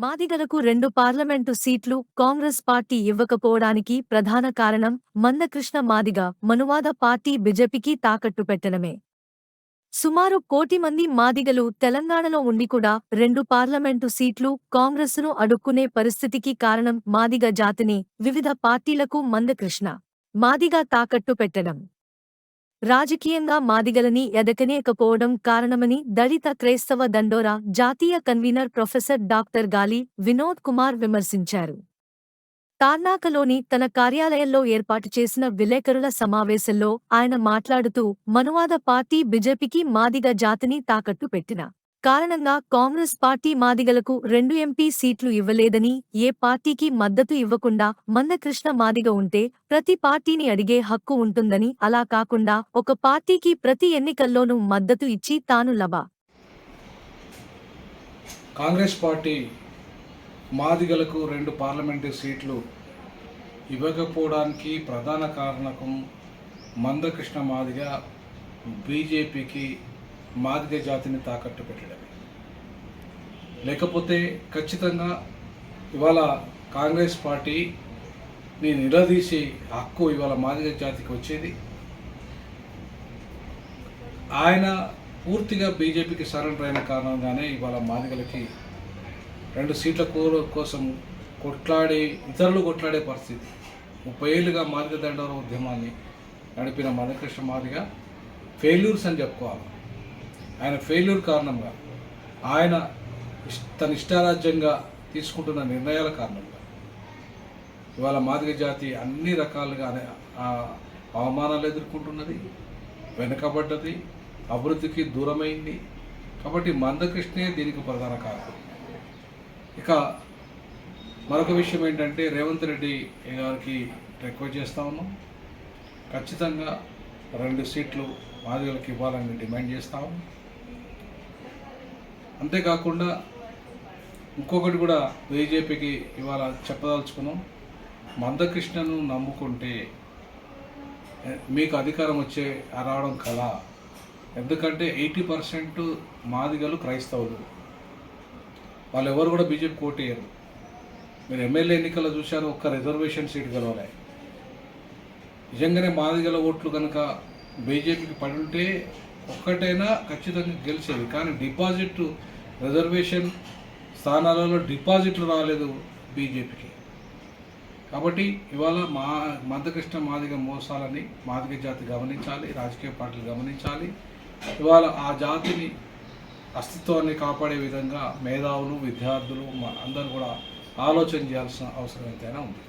మాదిగలకు 2 పార్లమెంటు సీట్లు కాంగ్రెస్ పార్టీ ఇవ్వకపోవడానికి ప్రధాన కారణం మందకృష్ణ మాదిగ మనువాద పార్టీ బీజేపీకి తాకట్టు పెట్టడమే. సుమారు 1 కోటి మంది మాదిగలు తెలంగాణలో ఉండి కూడా 2 పార్లమెంటు సీట్లు కాంగ్రెసును అడుక్కునే పరిస్థితికి కారణం మాదిగ జాతిని వివిధ పార్టీలకు మందకృష్ణ మాదిగ తాకట్టు పెట్టడం. రాజకీయంగా మాదిగలని ఎదగనీయకపోవడం కారణమని దళిత క్రైస్తవ దండోరా జాతీయ కన్వీనర్ ప్రొఫెసర్ డాక్టర్ గాలి వినోద్ కుమార్ విమర్శించారు. తార్నాకలోని తన కార్యాలయంలో ఏర్పాటు చేసిన విలేకరుల సమావేశంలో ఆయన మాట్లాడుతూ మనువాద పార్టీ బీజేపీకి మాదిగ జాతిని తాకట్టు పెట్టిన కారణంగా కాంగ్రెస్ పార్టీ మాదిగలకు 2 ఎంపీ సీట్లు ఇవ్వలేదని, ఏ పార్టీకి మద్దతు ఇవ్వకుండా మందకృష్ణ మాదిగ ఉంటే ప్రతి పార్టీని అడిగే హక్కు ఉంటుందని, అలా కాకుండా ఒక పార్టీకి ప్రతి ఎన్నికల్లోనూ మద్దతు ఇచ్చి తాను కాంగ్రెస్ పార్టీ మాదిగలకు 2 పార్లమెంటు సీట్లు ఇవ్వకపోవడానికి ప్రధాన కారణకం మందకృష్ణ మాదిగ బీజేపీకి మాదిగ జాతిని తాకట్టు పెట్టడమే. లేకపోతే ఖచ్చితంగా ఇవాళ కాంగ్రెస్ పార్టీని నిలదీసి హక్కు ఇవాళ మాదిగ జాతికి వచ్చేది. ఆయన పూర్తిగా బీజేపీకి సరెండర్ అయిన కారణంగానే ఇవాళ మాదిగలకి 2 సీట్ల కోసం ఇతరులు కొట్లాడే పరిస్థితి. 30 ఏళ్ళుగా మాదిగ దండోర ఉద్యమాన్ని నడిపిన మందకృష్ణ మాదిగ ఫెయిల్యూర్స్ అని చెప్పుకోవాలి. ఆయన ఫెయిల్యూర్ కారణంగా, ఆయన తన ఇష్టారాజ్యంగా తీసుకుంటున్న నిర్ణయాల కారణంగా ఇవాళ మాదిగ జాతి అన్ని రకాలుగా అవమానాలు ఎదుర్కొంటున్నది, వెనుకబడ్డది, అభివృద్ధికి దూరమైంది. కాబట్టి మందకృష్ణే దీనికి ప్రధాన కారణం. ఇక మరొక విషయం ఏంటంటే, రేవంత్ రెడ్డి గారికి రిక్వెస్ట్ చేస్తా ఉన్నాం, ఖచ్చితంగా 2 సీట్లు మాదిగలకు ఇవ్వాలని డిమాండ్ చేస్తాము. అంతేకాకుండా ఇంకొకటి కూడా బీజేపీకి ఇవాళ చెప్పదలుచుకున్నాం, మందకృష్ణను నమ్ముకుంటే మీకు అధికారం రావడం కల. ఎందుకంటే 80% మాదిగలు క్రైస్తవులు, వాళ్ళు ఎవరు కూడా బీజేపీ కోటేయరు. మీరు ఎమ్మెల్యే ఎన్నికల్లో చూశారు, ఒక్క రిజర్వేషన్ సీట్ గెలవలే. నిజంగానే మాదిగల ఓట్లు కనుక బీజేపీకి పడి ఉంటే ఒక్కటైనా ఖచ్చితంగా గెలిచేది. కానీ రిజర్వేషన్ స్థానాలలో డిపాజిట్లు రాలేదు బీజేపీకి. కాబట్టి ఇవాళ మందకృష్ణ మాదిగ మోసాలని మాదిగ జాతి గమనించాలి, రాజకీయ పార్టీలు గమనించాలి. ఇవాళ ఆ జాతిని అస్తిత్వాన్ని కాపాడే విధంగా మేధావులు, విద్యార్థులు అందరూ కూడా ఆలోచన చేయాల్సిన అవసరం ఎంతైనా ఉంది.